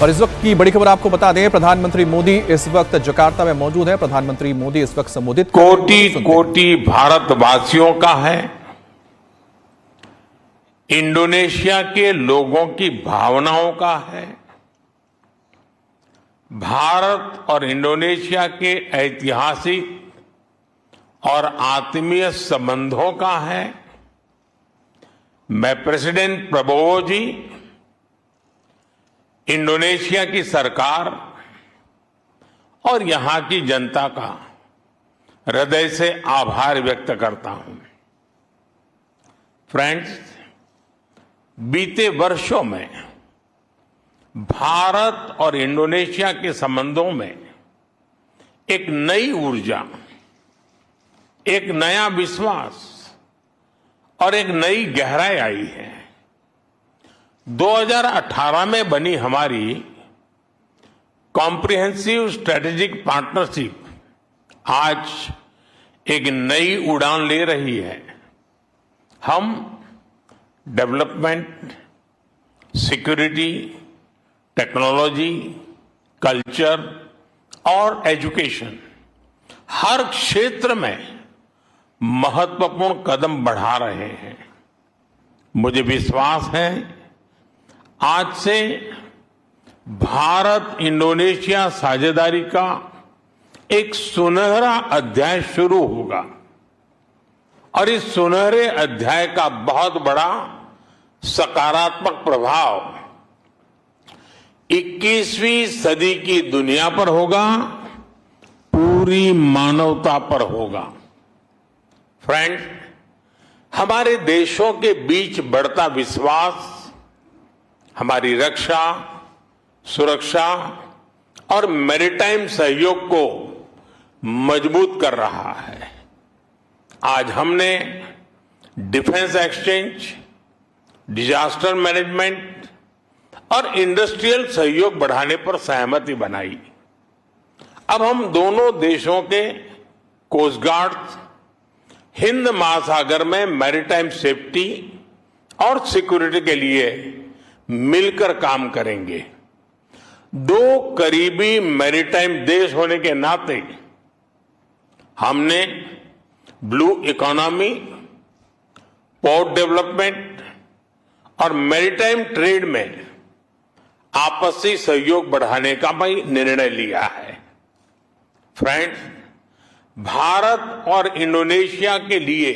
और इस वक्त की बड़ी खबर आपको बता दें, प्रधानमंत्री मोदी इस वक्त जकार्ता में मौजूद है। प्रधानमंत्री मोदी इस वक्त संबोधित कोटि कोटि भारतवासियों का है, इंडोनेशिया के लोगों की भावनाओं का है, भारत और इंडोनेशिया के ऐतिहासिक और आत्मीय संबंधों का है। मैं प्रेसिडेंट प्रबोवो जी, इंडोनेशिया की सरकार और यहां की जनता का हृदय से आभार व्यक्त करता हूं। फ्रेंड्स, बीते वर्षों में भारत और इंडोनेशिया के संबंधों में एक नई ऊर्जा, एक नया विश्वास और एक नई गहराई आई है। 2018 में बनी हमारी कॉम्प्रिहेंसिव स्ट्रेटेजिक पार्टनरशिप आज एक नई उड़ान ले रही है। हम डेवलपमेंट, सिक्योरिटी, टेक्नोलॉजी, कल्चर और एजुकेशन हर क्षेत्र में महत्वपूर्ण कदम बढ़ा रहे हैं। मुझे विश्वास है आज से भारत इंडोनेशिया साझेदारी का एक सुनहरा अध्याय शुरू होगा और इस सुनहरे अध्याय का बहुत बड़ा सकारात्मक प्रभाव 21वीं सदी की दुनिया पर होगा, पूरी मानवता पर होगा। फ्रेंड्स, हमारे देशों के बीच बढ़ता विश्वास हमारी रक्षा, सुरक्षा और मैरीटाइम सहयोग को मजबूत कर रहा है। आज हमने डिफेंस एक्सचेंज, डिजास्टर मैनेजमेंट और इंडस्ट्रियल सहयोग बढ़ाने पर सहमति बनाई। अब हम दोनों देशों के कोस्ट गार्ड हिंद महासागर में मैरीटाइम सेफ्टी और सिक्योरिटी के लिए मिलकर काम करेंगे। दो करीबी मैरीटाइम देश होने के नाते हमने ब्लू इकोनॉमी, पोर्ट डेवलपमेंट और मैरीटाइम ट्रेड में आपसी सहयोग बढ़ाने का भी निर्णय लिया है। फ्रेंड्स, भारत और इंडोनेशिया के लिए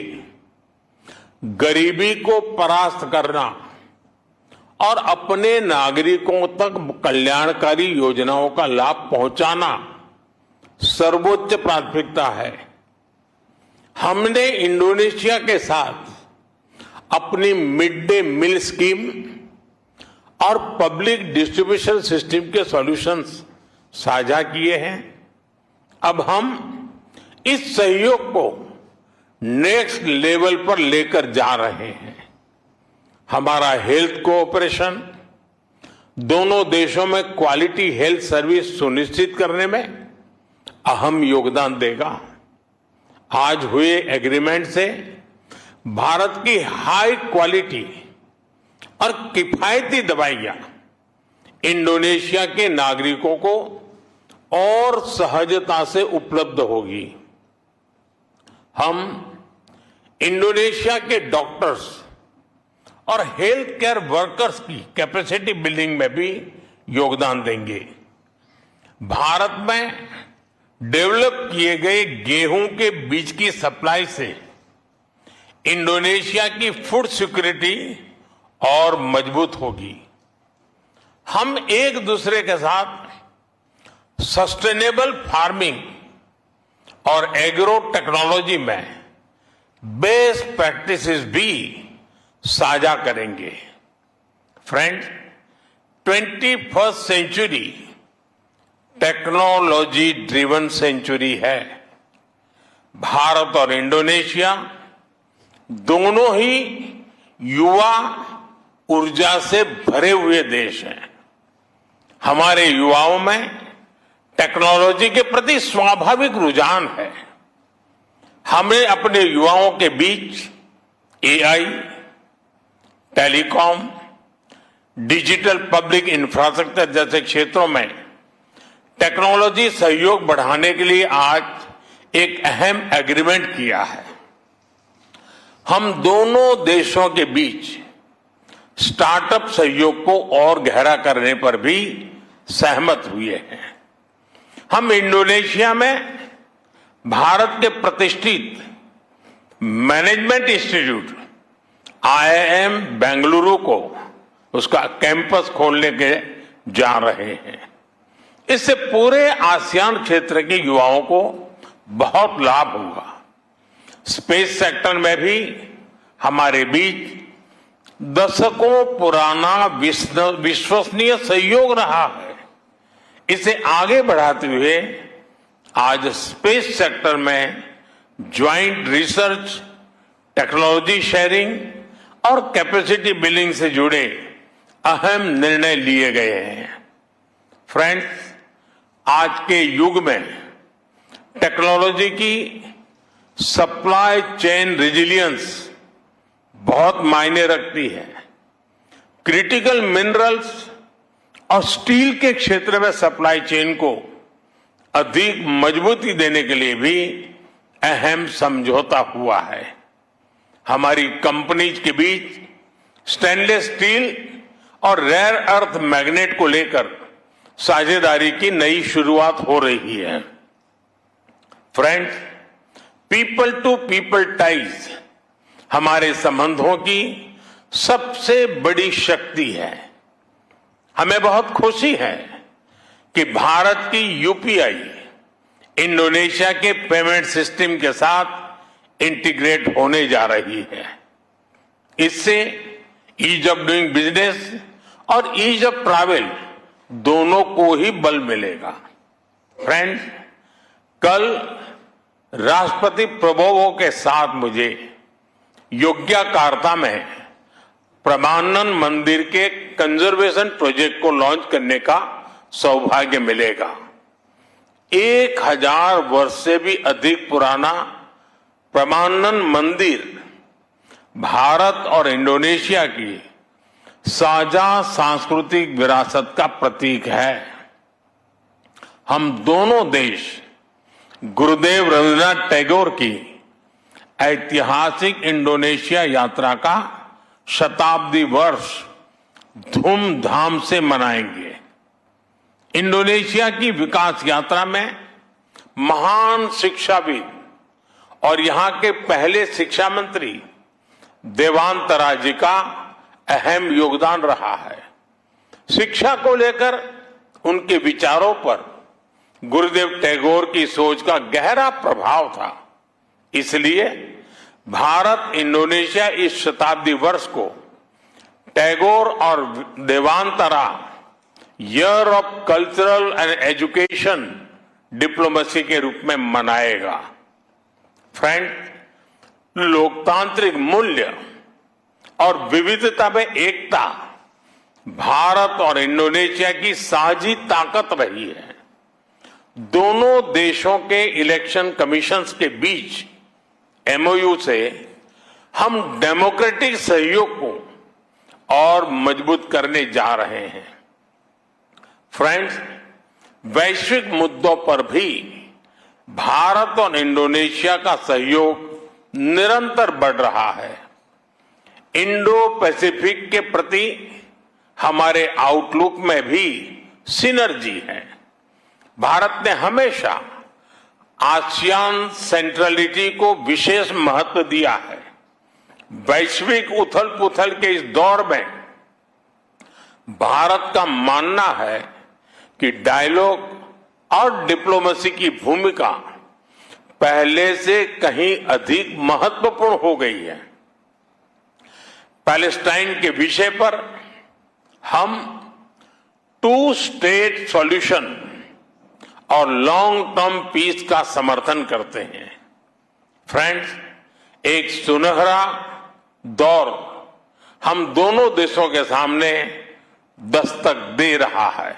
गरीबी को परास्त करना और अपने नागरिकों तक कल्याणकारी योजनाओं का लाभ पहुंचाना सर्वोच्च प्राथमिकता है। हमने इंडोनेशिया के साथ अपनी मिड डे मील स्कीम और पब्लिक डिस्ट्रीब्यूशन सिस्टम के सॉल्यूशंस साझा किए हैं। अब हम इस सहयोग को नेक्स्ट लेवल पर लेकर जा रहे हैं। हमारा हेल्थ कोऑपरेशन दोनों देशों में क्वालिटी हेल्थ सर्विस सुनिश्चित करने में अहम योगदान देगा। आज हुए एग्रीमेंट से भारत की हाई क्वालिटी और किफायती दवाइयां इंडोनेशिया के नागरिकों को और सहजता से उपलब्ध होगी। हम इंडोनेशिया के डॉक्टर्स और हेल्थ केयर वर्कर्स की कैपेसिटी बिल्डिंग में भी योगदान देंगे। भारत में डेवलप किए गए गेहूं के बीज की सप्लाई से इंडोनेशिया की फूड सिक्योरिटी और मजबूत होगी। हम एक दूसरे के साथ सस्टेनेबल फार्मिंग और एग्रो टेक्नोलॉजी में बेस्ट प्रैक्टिसेस भी साझा करेंगे। Friends, 21st century technology driven century है। भारत और इंडोनेशिया दोनों ही युवा ऊर्जा से भरे हुए देश हैं। हमारे युवाओं में टेक्नोलॉजी के प्रति स्वाभाविक रुझान है। हमें अपने युवाओं के बीच AI, telecom, digital public infrastructure जैसे क्षेत्रों में टेक्नोलॉजी सहयोग बढ़ाने के लिए आज एक अहम एग्रीमेंट किया है। हम दोनों देशों के बीच स्टार्टअप सहयोग को और गहरा करने पर भी सहमत हुए हैं। हम इंडोनेशिया में भारत के प्रतिष्ठित मैनेजमेंट इंस्टीट्यूट IIM बेंगलुरु को उसका कैंपस खोलने के जा रहे हैं। इससे पूरे आसियान क्षेत्र के युवाओं को बहुत लाभ होगा। स्पेस सेक्टर में भी हमारे बीच दशकों पुराना विश्वसनीय सहयोग रहा है। इसे आगे बढ़ाते हुए आज स्पेस सेक्टर में ज्वाइंट रिसर्च, टेक्नोलॉजी शेयरिंग और कैपेसिटी बिल्डिंग से जुड़े अहम निर्णय लिए गए हैं। फ्रेंड्स, आज के युग में टेक्नोलॉजी की सप्लाई चेन रेजिलियंस बहुत मायने रखती है। क्रिटिकल मिनरल्स और स्टील के क्षेत्र में सप्लाई चेन को अधिक मजबूती देने के लिए भी अहम समझौता हुआ है। हमारी कंपनीज के बीच स्टेनलेस स्टील और रेयर अर्थ मैग्नेट को लेकर साझेदारी की नई शुरुआत हो रही है। Friends, people to people ties हमारे संबंधों की सबसे बड़ी शक्ति है। हमें बहुत खुशी है कि भारत की यूपीआई इंडोनेशिया के पेमेंट सिस्टम के साथ इंटीग्रेट होने जा रही है। इससे ईज ऑफ डूइंग बिजनेस और ईज ऑफ ट्रैवल दोनों को ही बल मिलेगा। फ्रेंड्स, कल राष्ट्रपति प्रबोवो के साथ मुझे योग्याकार्ता में प्रमानन मंदिर के कंजर्वेशन प्रोजेक्ट को लॉन्च करने का सौभाग्य मिलेगा। 1000 वर्ष से भी अधिक पुराना प्रमानन मंदिर भारत और इंडोनेशिया की साझा सांस्कृतिक विरासत का प्रतीक है। हम दोनों देश गुरुदेव रविन्द्रनाथ टैगोर की ऐतिहासिक इंडोनेशिया यात्रा का शताब्दी वर्ष धूमधाम से मनाएंगे। इंडोनेशिया की विकास यात्रा में महान शिक्षाविद और यहां के पहले शिक्षा मंत्री देवांतरा जी का अहम योगदान रहा है। शिक्षा को लेकर उनके विचारों पर गुरुदेव टैगोर की सोच का गहरा प्रभाव था। इसलिए भारत इंडोनेशिया इस शताब्दी वर्ष को टैगोर और देवांतरा year of cultural and education diplomacy के रूप में मनाएगा। फ्रेंड, लोकतांत्रिक मूल्य और विविधता में एकता भारत और इंडोनेशिया की साझी ताकत रही है। दोनों देशों के इलेक्शन कमीशंस के बीच MOU से हम डेमोक्रेटिक सहयोग को और मजबूत करने जा रहे हैं। फ्रेंड्स, वैश्विक मुद्दों पर भी भारत और इंडोनेशिया का सहयोग निरंतर बढ़ रहा है। इंडो पैसिफिक के प्रति हमारे आउटलुक में भी सिनर्जी है। भारत ने हमेशा आसियान सेंट्रलिटी को विशेष महत्व दिया है। वैश्विक उथल पुथल के इस दौर में भारत का मानना है कि डायलॉग और डिप्लोमेसी की भूमिका पहले से कहीं अधिक महत्वपूर्ण हो गई है। पैलेस्टाइन के विषय पर हम 2 स्टेट सॉल्यूशन और लॉन्ग टर्म पीस का समर्थन करते हैं। फ्रेंड्स, एक सुनहरा दौर हम दोनों देशों के सामने दस्तक दे रहा है।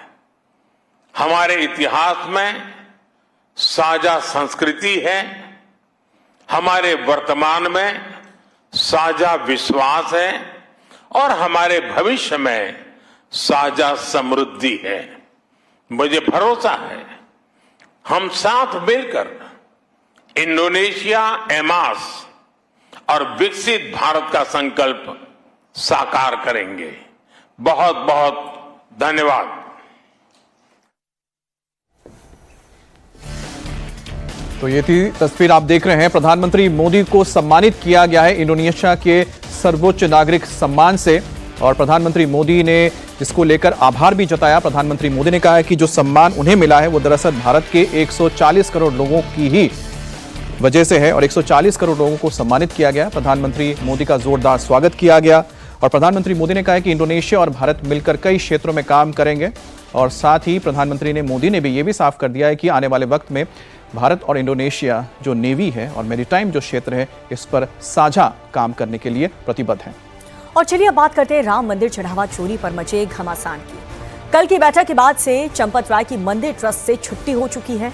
हमारे इतिहास में साझा संस्कृति है, हमारे वर्तमान में साझा विश्वास है और हमारे भविष्य में साझा समृद्धि है। मुझे भरोसा है हम साथ मिलकर इंडोनेशिया एमास और विकसित भारत का संकल्प साकार करेंगे। बहुत बहुत धन्यवाद। तो ये थी तस्वीर आप देख रहे हैं। प्रधानमंत्री मोदी को सम्मानित किया गया है इंडोनेशिया के सर्वोच्च नागरिक सम्मान से और प्रधानमंत्री मोदी ने इसको लेकर आभार भी जताया। प्रधानमंत्री मोदी ने कहा है कि जो सम्मान उन्हें मिला है वो दरअसल भारत के 140 करोड़ लोगों की ही वजह से है और 140 करोड़ लोगों को सम्मानित किया गया। प्रधानमंत्री मोदी का जोरदार स्वागत किया गया और प्रधानमंत्री मोदी ने कहा है कि इंडोनेशिया और भारत मिलकर कई क्षेत्रों में काम करेंगे और साथ ही प्रधानमंत्री मोदी ने भी ये भी साफ कर दिया है कि आने वाले वक्त में भारत और इंडोनेशिया जो नेवी है और मैरीटाइम जो क्षेत्र है इस पर साझा काम करने के लिए प्रतिबद्ध है। और चलिए अब बात करते हैं राम मंदिर चढ़ावा चोरी पर मचे घमासान की। कल की बैठक के बाद से चंपत राय की मंदिर ट्रस्ट से छुट्टी हो चुकी है।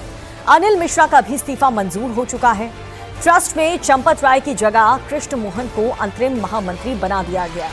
अनिल मिश्रा का भी इस्तीफा मंजूर हो चुका है। ट्रस्ट में चंपत राय की जगह कृष्ण मोहन को अंतरिम महामंत्री बना दिया गया।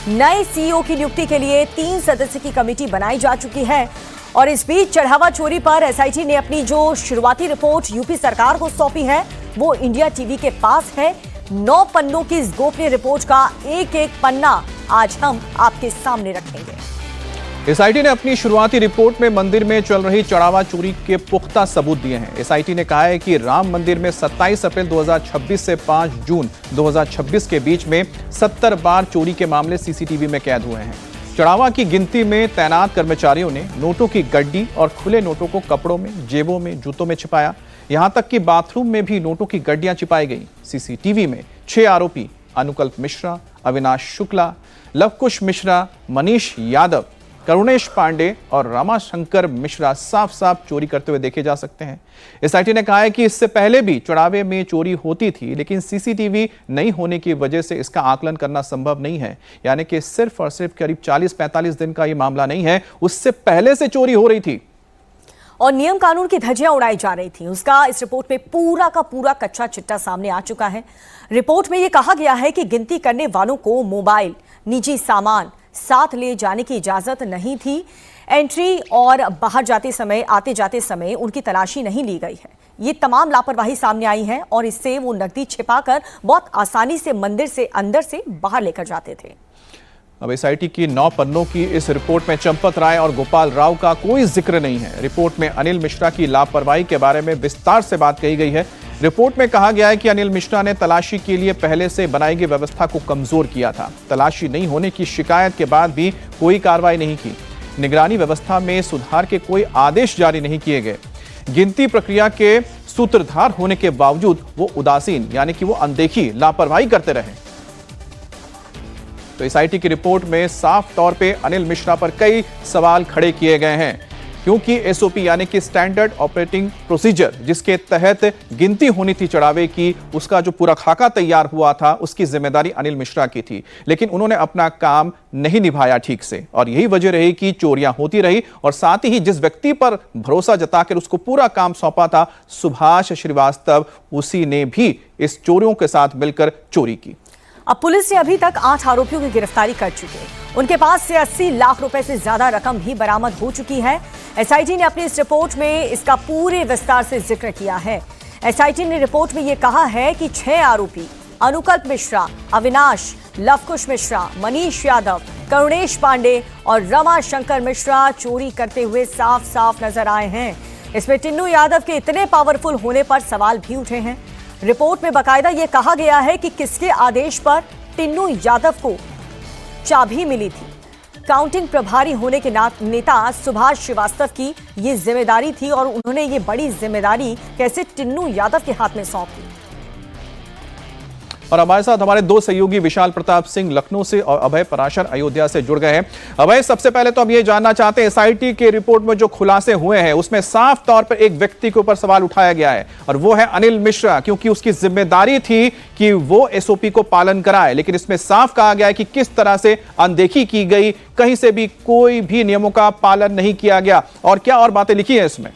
नए सीईओ की नियुक्ति के लिए 3 सदस्य की कमेटी बनाई जा चुकी है और इस बीच चढ़ावा चोरी पर एसआईटी ने अपनी जो शुरुआती रिपोर्ट यूपी सरकार को सौंपी है वो इंडिया टीवी के पास है। 9 पन्नों की इस गोपनीय रिपोर्ट का एक-एक पन्ना आज हम आपके सामने रखेंगे। एसआईटी ने अपनी शुरुआती रिपोर्ट में मंदिर में चल रही चढ़ावा चोरी के पुख्ता सबूत दिए हैं। एसआईटी ने कहा है कि राम मंदिर में 27 अप्रैल 2026 से 5 जून 2026 के बीच में 70 बार चोरी के मामले सीसीटीवी में कैद हुए हैं। चढ़ावा की गिनती में तैनात कर्मचारियों ने नोटों की गड्डी और खुले नोटों को कपड़ों में, जेबों में, जूतों में छिपाया। यहां तक कि बाथरूम में भी नोटों की गड्डियां छिपाई गई। सीसीटीवी में 6 आरोपी अनुकल्प मिश्रा, अविनाश शुक्ला, लवकुश मिश्रा, मनीष यादव, करुणेश पांडे और रमाशंकर मिश्रा साफ साफ चोरी करते हुए देखे जा सकते हैं। एसआईटी ने कहा है कि इससे पहले भी चढ़ावे में चोरी होती थी लेकिन सीसीटीवी नहीं होने की वजह से इसका आकलन करना संभव नहीं है। यानी कि सिर्फ और सिर्फ करीब 40-45 दिन का ये मामला नहीं है, उससे पहले से चोरी हो रही थी और नियम कानून की धज्जियां उड़ाई जा रही थी। उसका इस रिपोर्ट में पूरा का पूरा कच्चा चिट्ठा सामने आ चुका है। रिपोर्ट में यह कहा गया है कि गिनती करने वालों को मोबाइल, निजी सामान साथ ले जाने की इजाजत नहीं थी। एंट्री और बाहर जाते समय, आते जाते समय उनकी तलाशी नहीं ली गई है। ये तमाम लापरवाही सामने आई है और इससे वो नकदी छिपाकर बहुत आसानी से मंदिर से अंदर से बाहर लेकर जाते थे। अब एसआईटी की 9 पन्नों की इस रिपोर्ट में चंपत राय और गोपाल राव का कोई जिक्र नहीं है। रिपोर्ट में अनिल मिश्रा की लापरवाही के बारे में विस्तार से बात कही गई है। रिपोर्ट में कहा गया है कि अनिल मिश्रा ने तलाशी के लिए पहले से बनाई गई व्यवस्था को कमजोर किया था। तलाशी नहीं होने की शिकायत के बाद भी कोई कार्रवाई नहीं की। निगरानी व्यवस्था में सुधार के कोई आदेश जारी नहीं किए गए। गिनती प्रक्रिया के सूत्रधार होने के बावजूद वो उदासीन यानी कि वो अनदेखी, लापरवाही करते रहे। तो एसआईटी की रिपोर्ट में साफ तौर पे अनिल मिश्रा पर कई सवाल खड़े किए गए हैं क्योंकि एसओपी यानी कि स्टैंडर्ड ऑपरेटिंग प्रोसीजर जिसके तहत गिनती होनी थी चढ़ावे की, उसका जो पूरा खाका तैयार हुआ था उसकी जिम्मेदारी अनिल मिश्रा की थी, लेकिन उन्होंने अपना काम नहीं निभाया ठीक से और यही वजह रही कि चोरियां होती रही। और साथ ही जिस व्यक्ति पर भरोसा जताकर उसको पूरा काम सौंपा था सुभाष श्रीवास्तव, उसी ने भी इस चोरियों के साथ मिलकर चोरी की। अब पुलिस ने अभी तक 8 आरोपियों की गिरफ्तारी कर चुकी है। उनके पास से 80 लाख रुपए से ज्यादा रकम भी बरामद हो चुकी है। एसआईटी ने अपनी इस रिपोर्ट में इसका पूरे विस्तार से जिक्र किया है। एसआईटी ने रिपोर्ट में यह कहा है कि 6 आरोपी अनुकल्प मिश्रा, अविनाश, लवकुश मिश्रा, मनीष यादव, करुणेश पांडे और रमाशंकर मिश्रा चोरी करते हुए साफ साफ नजर आए हैं। इसमें टिन्नू यादव के इतने पावरफुल होने पर सवाल भी उठे हैं। रिपोर्ट में बाकायदा यह कहा गया है कि किसके आदेश पर टिन्नू यादव को चाबी मिली थी। काउंटिंग प्रभारी होने के नेता सुभाष श्रीवास्तव की ये जिम्मेदारी थी और उन्होंने ये बड़ी जिम्मेदारी कैसे टिन्नू यादव के हाथ में सौंप दी। और हमारे साथ हमारे 2 सहयोगी विशाल प्रताप सिंह लखनऊ से और अभय पराशर अयोध्या से जुड़ गए हैं। अभय, सबसे पहले तो हम ये जानना चाहते हैं एसआईटी के रिपोर्ट में जो खुलासे हुए हैं उसमें साफ तौर पर एक व्यक्ति के ऊपर सवाल उठाया गया है और वो है अनिल मिश्रा, क्योंकि उसकी जिम्मेदारी थी कि वो एसओपी को पालन कराए, लेकिन इसमें साफ कहा गया है कि किस तरह से अनदेखी की गई, कहीं से भी कोई भी नियमों का पालन नहीं किया गया। और क्या और बातें लिखी है इसमें?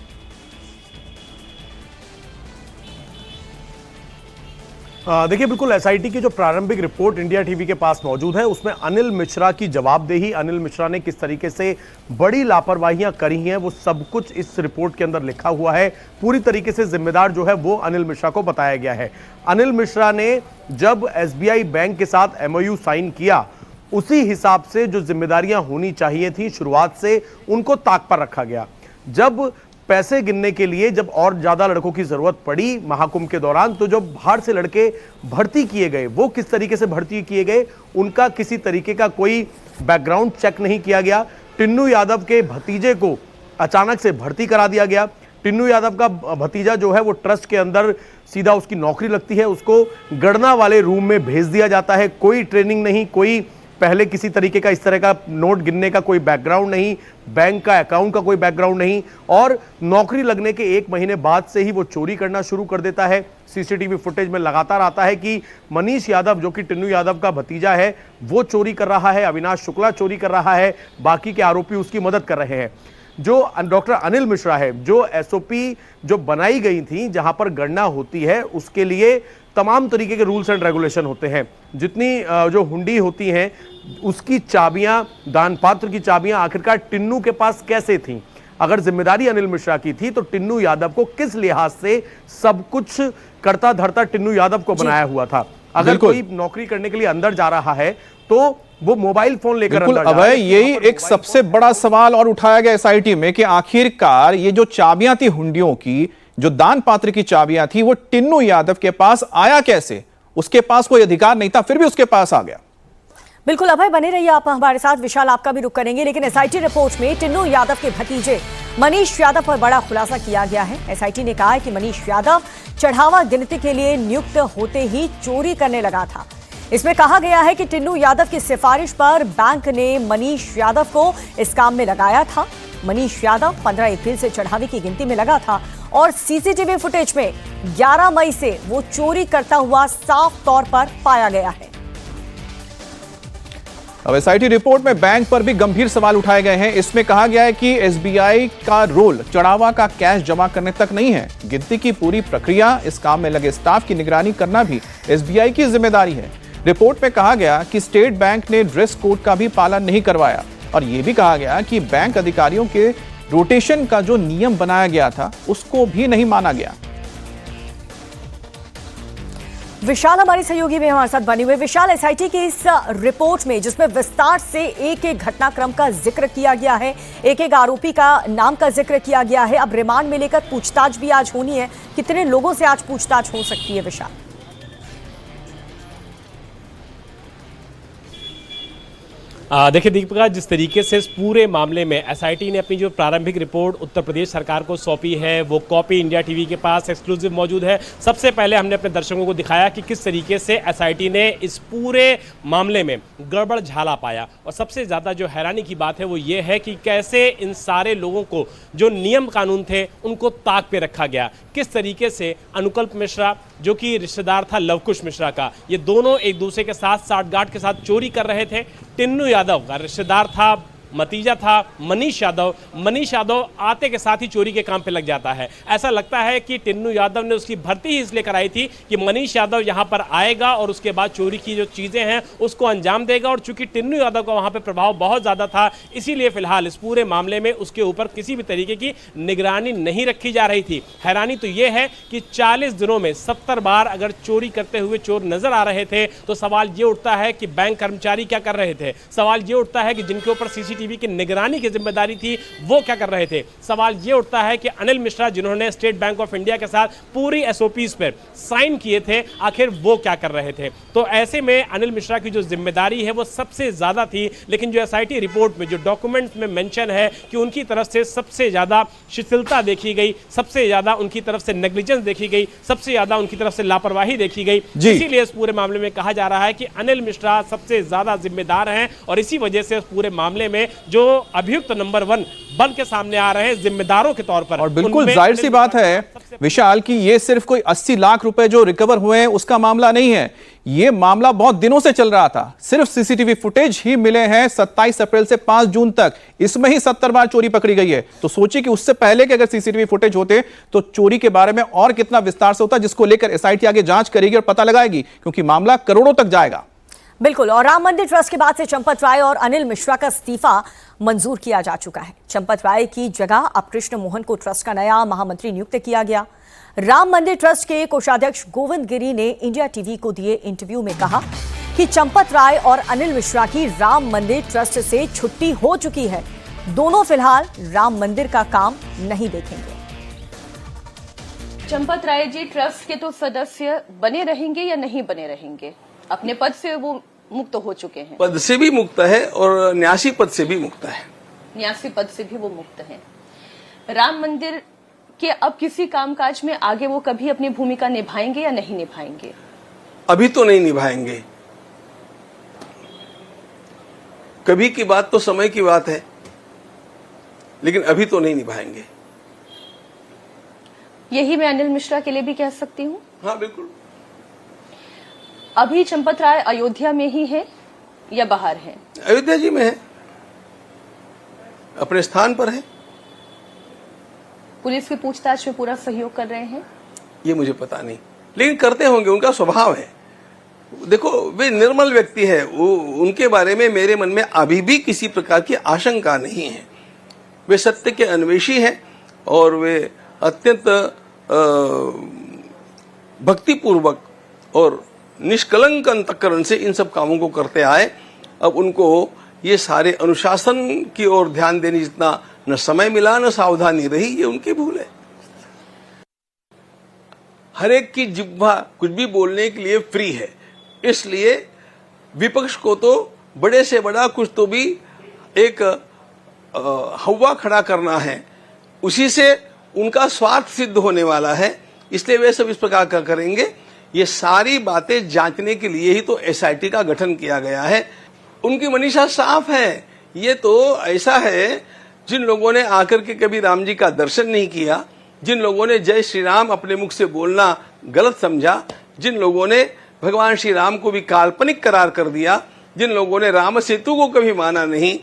देखिए, बिल्कुल एसआईटी की जो प्रारंभिक रिपोर्ट इंडिया टीवी के पास मौजूद है उसमें अनिल मिश्रा की जवाबदेही, अनिल मिश्रा ने किस तरीके से बड़ी लापरवाहियां करी हैं, वो सब कुछ इस रिपोर्ट के अंदर लिखा हुआ है। पूरी तरीके से जिम्मेदार जो है वो अनिल मिश्रा को बताया गया है। अनिल मिश्रा ने जब एसबीआई बैंक के साथ एमओयू साइन किया, उसी हिसाब से जो जिम्मेदारियां होनी चाहिए थी शुरुआत से, उनको ताक पर रखा गया। जब पैसे गिनने के लिए जब और ज्यादा लड़कों की जरूरत पड़ी महाकुंभ के दौरान, तो जो बाहर से लड़के भर्ती किए गए, वो किस तरीके से भर्ती किए गए, उनका किसी तरीके का कोई बैकग्राउंड चेक नहीं किया गया। टिन्नू यादव के भतीजे को अचानक से भर्ती करा दिया गया। टिन्नू यादव का भतीजा जो है वो ट्रस्ट के अंदर सीधा उसकी नौकरी लगती है, उसको गणना वाले रूम में भेज दिया जाता है। कोई ट्रेनिंग नहीं, कोई पहले किसी तरीके का इस तरह का नोट गिनने का कोई बैकग्राउंड नहीं, बैंक का अकाउंट का कोई बैकग्राउंड नहीं, और नौकरी लगने के 1 महीने बाद से ही वो चोरी करना शुरू कर देता है। सीसीटीवी फुटेज में लगातार आता है कि मनीष यादव, जो कि टिन्नू यादव का भतीजा है, वो चोरी कर रहा है, अविनाश शुक्ला चोरी कर रहा है, बाकी के आरोपी उसकी मदद कर रहे हैं। जो डॉक्टर अनिल मिश्रा है, जो एसओपी जो बनाई गई थी जहां पर गणना होती है, उसके लिए तमाम तरीके के रूल्स एंड रेगुलेशन होते हैं। जितनी जो हुंडी होती हैं उसकी चाबियां, दान पात्र की चाबियां आखिरकार टिन्नू के पास कैसे थीं? अगर जिम्मेदारी अनिल मिश्रा की थी तो टिन्नू यादव को किस लिहाज से सब कुछ करता धरता टिन्नू यादव को बनाया हुआ था? अगर कोई नौकरी करने के लिए अंदर जा रहा है तो वो मोबाइल फोन लेकर अंदर जा रहा है। यही एक सबसे बड़ा सवाल और उठाया गया एसआईटी में कि आखिरकार ये जो चाबियां थी हुंडियों की, जो दान पात्र की चाबियां थी, वो टिन्नू यादव के पास आया कैसे? उसके पास कोई अधिकार नहीं था, फिर भी उसके पास आ गया। बिल्कुल अभय, बने रहिए आप हमारे साथ। विशाल, आपका भी रुख करेंगे, लेकिन एसआईटी रिपोर्ट में टिन्नू यादव के भतीजे मनीष यादव पर बड़ा खुलासा किया गया है। एसआईटी ने कहा है कि मनीष यादव चढ़ावा गिनती के लिए नियुक्त होते ही चोरी करने लगा था। इसमें कहा गया है कि टिन्नू यादव की सिफारिश पर बैंक ने मनीष यादव को इस काम में लगाया था। मनीष यादव 15 अप्रैल से चढ़ावे की गिनती में लगा था और सीसीटीवी फुटेज में 11 मई से वो चोरी करता हुआ साफ तौर पर पाया गया है। अब एसआईटी रिपोर्ट में बैंक पर भी गंभीर सवाल उठाए गए हैं। इसमें कहा गया है कि एसबीआई का रोल चढ़ावा का कैश जमा करने तक नहीं है। गिनती की पूरी प्रक्रिया, इस काम में लगे स्टाफ की निगरानी करना भी एसबीआई की जिम्मेदारी है। रिपोर्ट में कहा गया कि स्टेट बैंक ने ड्रेस कोड का भी पालन नहीं करवाया, और यह भी कहा गया कि बैंक अधिकारियों के रोटेशन का जो नियम बनाया गया था उसको भी नहीं माना गया। विशाल हमारे सहयोगी में हमारे साथ बने हुए। विशाल, एसआईटी की इस रिपोर्ट में जिसमें विस्तार से एक एक घटनाक्रम का जिक्र किया गया है, एक एक आरोपी का नाम का जिक्र किया गया है, अब रिमांड में लेकर पूछताछ भी आज होनी है। कितने लोगों से आज पूछताछ हो सकती है विशाल? देखिए दीपिका, जिस तरीके से इस पूरे मामले में एसआईटी ने अपनी जो प्रारंभिक रिपोर्ट उत्तर प्रदेश सरकार को सौंपी है, वो कॉपी इंडिया टीवी के पास एक्सक्लूसिव मौजूद है। सबसे पहले हमने अपने दर्शकों को दिखाया कि किस तरीके से एसआईटी ने इस पूरे मामले में गड़बड़ झाला पाया, और सबसे ज़्यादा जो हैरानी की बात है वो ये है कि कैसे इन सारे लोगों को जो नियम कानून थे उनको ताक पे रखा गया। किस तरीके से अनुकल्प मिश्रा, जो कि रिश्तेदार था लवकुश मिश्रा का, ये दोनों एक दूसरे के साथ साठगांठ के साथ चोरी कर रहे थे। टिन्नू यादव का रिश्तेदार था, भतीजा था मनीष यादव। मनीष यादव आते के साथ ही चोरी के काम पे लग जाता है। ऐसा लगता है कि टिन्नू यादव ने उसकी भर्ती ही इसलिए कराई थी कि मनीष यादव यहां पर आएगा और उसके बाद चोरी की जो चीजें हैं उसको अंजाम देगा, और चूंकि टिन्नू यादव का वहां पे प्रभाव बहुत ज्यादा था, इसीलिए फिलहाल इस पूरे मामले में उसके ऊपर किसी भी तरीके की निगरानी नहीं रखी जा रही थी। हैरानी तो यह है कि 40 दिनों में 70 बार अगर चोरी करते हुए चोर नजर आ रहे थे, तो सवाल ये उठता है कि बैंक कर्मचारी क्या कर रहे थे। सवाल ये उठता है कि जिनके ऊपर सीसीटीवी की निगरानी की जिम्मेदारी थी वो क्या कर रहे थे। सवाल ये उठता है कि अनिल मिश्रा, जिन्होंने स्टेट बैंक ऑफ इंडिया के साथ पूरी एसओपीज पर साइन किए थे, आखिर वो क्या कर रहे थे। तो ऐसे में अनिल मिश्रा की जो जिम्मेदारी है वो सबसे ज्यादा थी, लेकिन जो एसआईटी रिपोर्ट में जो डॉक्यूमेंट्स में मेंशन है कि उनकी तरफ से सबसे ज्यादा शिथिलता देखी गई, सबसे ज्यादा उनकी तरफ से नेग्लिजेंस देखी गई, सबसे ज्यादा उनकी तरफ से लापरवाही देखी गई। इसीलिए इस पूरे मामले में कहा जा रहा है कि अनिल मिश्रा सबसे ज्यादा जिम्मेदार हैं, और इसी वजह से इस पूरे मामले में में जो अभियुक्त नंबर 1 बन के सामने आ रहे हैं जिम्मेदारों के तौर पर। और बिल्कुल जाहिर सी बात है विशाल कि ये सिर्फ कोई 80 लाख रुपए जो रिकवर हुए हैं उसका मामला नहीं है। ये मामला बहुत दिनों से चल रहा था। सिर्फ सीसीटीवी फुटेज ही मिले हैं 27 अप्रैल से 5 जून तक, इसमें ही 70 बार चोरी पकड़ी गई है। तो सोचिए कि उससे पहले के अगर सीसीटीवी फुटेज होते तो चोरी के बारे में और कितना विस्तार से होता, जिसको लेकर एसआईटी आगे जांच करेगी और पता लगाएगी, क्योंकि मामला करोड़ों तक जाएगा। बिल्कुल। और राम मंदिर ट्रस्ट के बाद से चंपत राय और अनिल मिश्रा का इस्तीफा मंजूर किया जा चुका है। चंपत राय की जगह अब कृष्ण मोहन को ट्रस्ट का नया महामंत्री नियुक्त किया गया। राम मंदिर ट्रस्ट के कोषाध्यक्ष गोविंद गिरी ने इंडिया टीवी को दिए इंटरव्यू में कहा कि चंपत राय और अनिल मिश्रा की राम मंदिर ट्रस्ट से छुट्टी हो चुकी है। दोनों फिलहाल राम मंदिर का काम नहीं देखेंगे। चंपत राय जी ट्रस्ट के तो सदस्य बने रहेंगे या नहीं बने रहेंगे? अपने पद से वो मुक्त हो चुके हैं। पद से भी मुक्त है और न्यासी पद से भी मुक्त है। न्यासी पद से भी वो मुक्त हैं। राम मंदिर के अब किसी कामकाज में आगे वो कभी अपनी भूमिका निभाएंगे या नहीं निभाएंगे? अभी तो नहीं निभाएंगे। कभी की बात तो समय की बात है, लेकिन अभी तो नहीं निभाएंगे। यही मैं अनिल मिश्रा के लिए भी कह सकती हूँ। हाँ बिल्कुल। अभी चंपत राय अयोध्या में ही है या बाहर है? अयोध्या जी में है, अपने स्थान पर है। पुलिस की पूछताछ में पूरा सहयोग कर रहे हैं? ये मुझे पता नहीं, लेकिन करते होंगे, उनका स्वभाव है। देखो वे निर्मल व्यक्ति है, उनके बारे में मेरे मन में अभी भी किसी प्रकार की आशंका नहीं है। वे सत्य के अन्वेषी हैं और वे अत्यंत भक्तिपूर्वक और निष्कलंक अंतःकरण से इन सब कामों को करते आए। अब उनको ये सारे अनुशासन की ओर ध्यान देने जितना न समय मिला न सावधानी रही, ये उनकी भूल है। हर एक की जिह्वा कुछ भी बोलने के लिए फ्री है, इसलिए विपक्ष को तो बड़े से बड़ा कुछ तो भी एक हवा खड़ा करना है, उसी से उनका स्वार्थ सिद्ध होने वाला है, इसलिए वे सब इस प्रकार का करेंगे। ये सारी बातें जांचने के लिए ही तो एसआईटी का गठन किया गया है। उनकी मनीषा साफ है। ये तो ऐसा है, जिन लोगों ने आकर के कभी राम जी का दर्शन नहीं किया, जिन लोगों ने जय श्री राम अपने मुख से बोलना गलत समझा, जिन लोगों ने भगवान श्री राम को भी काल्पनिक करार कर दिया, जिन लोगों ने राम सेतु को कभी माना नहीं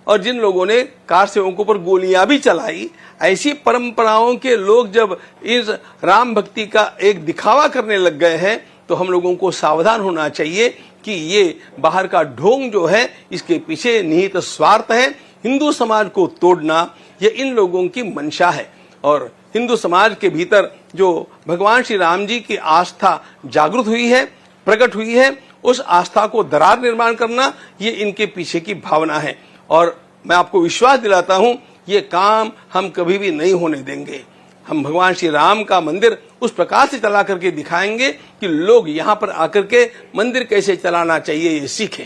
और जिन लोगों ने कार सेवकों पर गोलियां भी चलाई, ऐसी परंपराओं के लोग जब इस राम भक्ति का एक दिखावा करने लग गए हैं तो हम लोगों को सावधान होना चाहिए कि ये बाहर का ढोंग जो है इसके पीछे निहित स्वार्थ है। हिंदू समाज को तोड़ना ये इन लोगों की मंशा है और हिंदू समाज के भीतर जो भगवान श्री राम जी की आस्था जागृत हुई है, प्रकट हुई है, उस आस्था को दरार निर्माण करना ये इनके पीछे की भावना है। और मैं आपको विश्वास दिलाता हूं ये काम हम कभी भी नहीं होने देंगे। हम भगवान श्री राम का मंदिर उस प्रकार से चला करके दिखाएंगे कि लोग यहां पर आकर के मंदिर कैसे चलाना चाहिए ये सीखें।